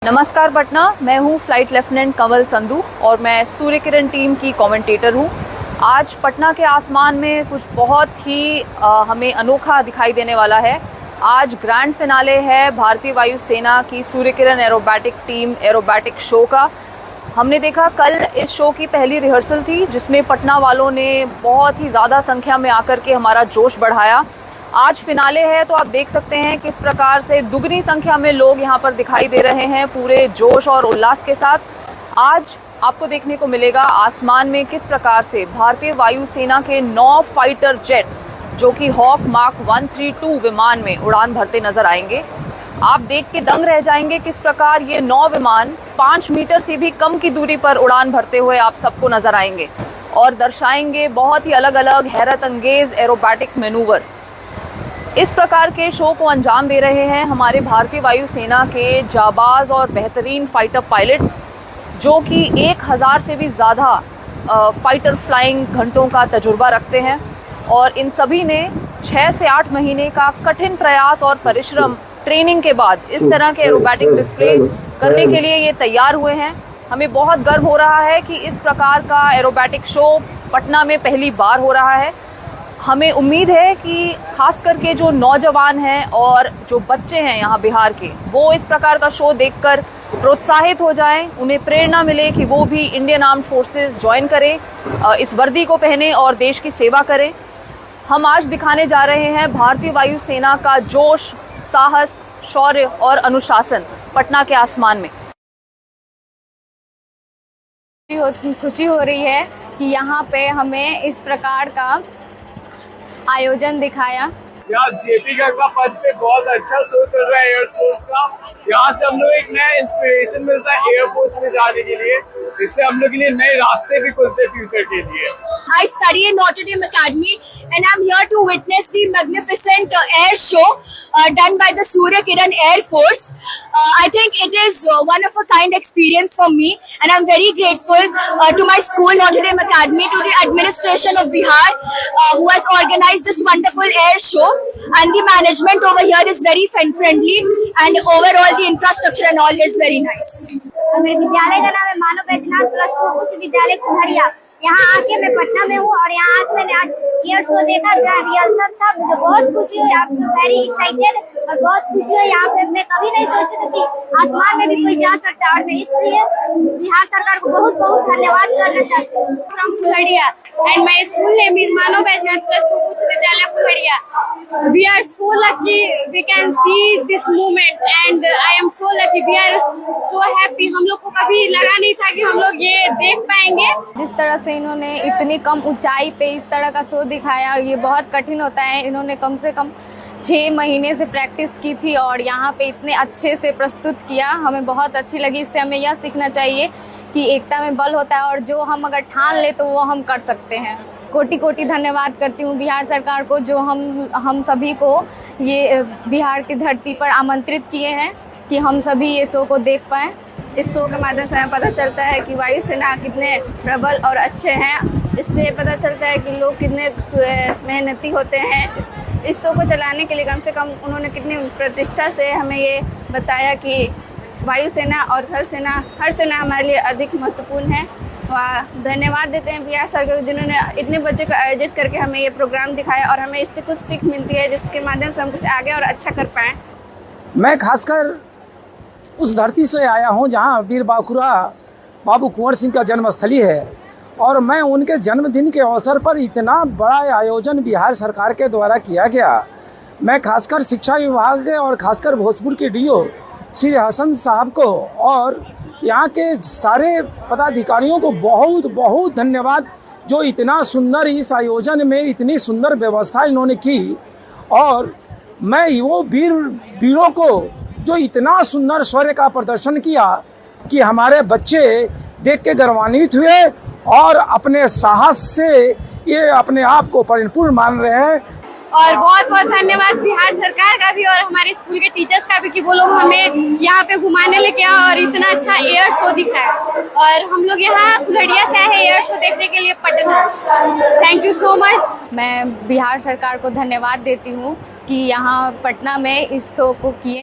नमस्कार पटना, मैं हूं फ्लाइट लेफ्टिनेंट कंवल संधू और मैं सूर्य किरण टीम की कमेंटेटर हूं। आज पटना के आसमान में कुछ बहुत ही हमें अनोखा दिखाई देने वाला है। आज ग्रैंड फिनाले है भारतीय वायुसेना की Surya Kiran aerobatic team aerobatic show का। हमने देखा कल इस शो की पहली रिहर्सल थी जिसमें पटना वालों ने बहुत ही ज़्यादा संख्या में आकर के हमारा जोश बढ़ाया। आज फिनाले है तो आप देख सकते हैं किस प्रकार से दुगनी संख्या में लोग यहाँ पर दिखाई दे रहे हैं पूरे जोश और उल्लास के साथ। आज आपको देखने को मिलेगा आसमान में किस प्रकार से भारतीय वायुसेना के 9 फाइटर जेट्स जो कि हॉक मार्क 132 विमान में उड़ान भरते नजर आएंगे। आप देख के दंग रह जाएंगे किस प्रकार ये 9 विमान 5 मीटर से भी कम की दूरी पर उड़ान भरते हुए आप सबको नजर आएंगे और दर्शाएंगे बहुत ही अलग अलग हैरत अंगेज एरोबैटिक मैनूवर। इस प्रकार के शो को अंजाम दे रहे हैं हमारे भारतीय वायुसेना के जाबाज और बेहतरीन फाइटर पायलट्स जो कि 1000 से भी ज़्यादा फाइटर फ्लाइंग घंटों का तजुर्बा रखते हैं और इन सभी ने 6 से 8 महीने का कठिन प्रयास और परिश्रम ट्रेनिंग के बाद इस तरह के एरोबैटिक डिस्प्ले करने के लिए ये तैयार हुए हैं। हमें बहुत गर्व हो रहा है कि इस प्रकार का एरोबैटिक शो पटना में पहली बार हो रहा है। हमें उम्मीद है कि खास करके जो नौजवान हैं और जो बच्चे हैं यहाँ बिहार के, वो इस प्रकार का शो देखकर प्रोत्साहित हो जाएं, उन्हें प्रेरणा मिले कि वो भी इंडियन आर्म्ड फोर्सेस ज्वाइन करें, इस वर्दी को पहने और देश की सेवा करें। हम आज दिखाने जा रहे हैं भारतीय वायुसेना का जोश, साहस, शौर्य और अनुशासन पटना के आसमान में। खुशी हो रही है कि यहाँ पे हमें इस प्रकार का आयोजन दिखाया। यहाँ जेपी गढ़वा पद पे बहुत अच्छा शो चल रहा है एयरफोर्स का। यहाँ से हम लोग एक नया इंस्पिरेशन मिलता है एयरफोर्स में जाने के लिए, इससे हम लोग के लिए नए रास्ते भी खुलते फ्यूचर के लिए। I study in Notre Dame Academy and I'm here to witness the magnificent air show done by the Surya Kiran Air Force. I think it is one of a kind experience for me and I'm very grateful to my school Notre Dame Academy, to the administration of Bihar who has organized this wonderful air show, and the management over here is very friendly and overall the infrastructure and all is very nice. मेरे विद्यालय का नाम है मानव Baijnath plus 2 उच्च विद्यालय कुम्हरिया। यहाँ आके मैं पटना में हूँ और यहाँ आके मैंने आज एयर शो देखा जहाँ रिहर्सल था। मुझे बहुत खुशी हुई, आई एम सो वेरी एक्साइटेड और बहुत खुशी हुई। यहाँ पे मैं कभी नहीं सोचती थी कि आसमान में भी कोई जा सकता है और मैं इसलिए बिहार सरकार को बहुत बहुत धन्यवाद करना चाहती हूँ। From Kumhariya and my school name is Manav Baijnath plus 2 उच्च विद्यालय Kumhariya. We are so lucky we can see this movement and I am so lucky, we are so happy. हम लोग को कभी लगा नहीं था कि हम लोग ये देख पाएंगे। जिस तरह से इन्होंने इतनी कम ऊंचाई पे इस तरह का शो दिखाया, ये बहुत कठिन होता है। इन्होंने कम से कम 6 महीने से प्रैक्टिस की थी और यहाँ पे इतने अच्छे से प्रस्तुत किया, हमें बहुत अच्छी लगी। इससे हमें यह सीखना चाहिए कि एकता में बल होता है और जो हम अगर ठान ले तो वो हम कर सकते हैं। कोटि कोटि धन्यवाद करती हूँ बिहार सरकार को जो हम सभी को ये बिहार की धरती पर आमंत्रित किए हैं कि हम सभी ये शो को देख पाएँ। इस शो के माध्यम से हमें पता चलता है कि वायुसेना कितने प्रबल और अच्छे हैं। इससे पता चलता है कि लोग कितने मेहनती होते हैं। इस शो को चलाने के लिए कम से कम उन्होंने कितनी प्रतिष्ठा से हमें ये बताया कि वायुसेना और हर सेना हमारे लिए अधिक महत्वपूर्ण है। धन्यवाद देते हैं बिहार सरकार को जिन्होंने इतने बच्चे को आयोजित करके हमें ये प्रोग्राम दिखाया और हमें इससे कुछ सीख मिलती है जिसके माध्यम से हम कुछ आगे और अच्छा कर पाएँ। मैं खासकर उस धरती से आया हूं जहां वीर बाखुरा बाबू कुंवर सिंह का जन्मस्थली है और मैं उनके जन्मदिन के अवसर पर इतना बड़ा आयोजन बिहार सरकार के द्वारा किया गया। मैं खासकर शिक्षा विभाग के और खासकर भोजपुर के डीओ श्री हसन साहब को और यहाँ के सारे पदाधिकारियों को बहुत बहुत धन्यवाद जो इतना सुंदर इस आयोजन में इतनी सुंदर व्यवस्था इन्होंने की। और मैं वो वीरों को जो इतना सुंदर शौर्य का प्रदर्शन किया कि हमारे बच्चे देख के गर्वान्वित हुए और अपने साहस से ये अपने आप को परिपूर्ण मान रहे हैं। और बहुत बहुत धन्यवाद बिहार सरकार का भी और हमारे स्कूल के टीचर्स का भी कि वो लोग हमें यहाँ पे घुमाने लेके आए और इतना अच्छा एयर शो दिखाया। और हम लोग यहाँ कुल्हड़िया से आए हैं एयर शो देखने के लिए Patna. Thank you so much. मैं बिहार सरकार को धन्यवाद देती हूँ कि यहाँ पटना में इस शो को किए।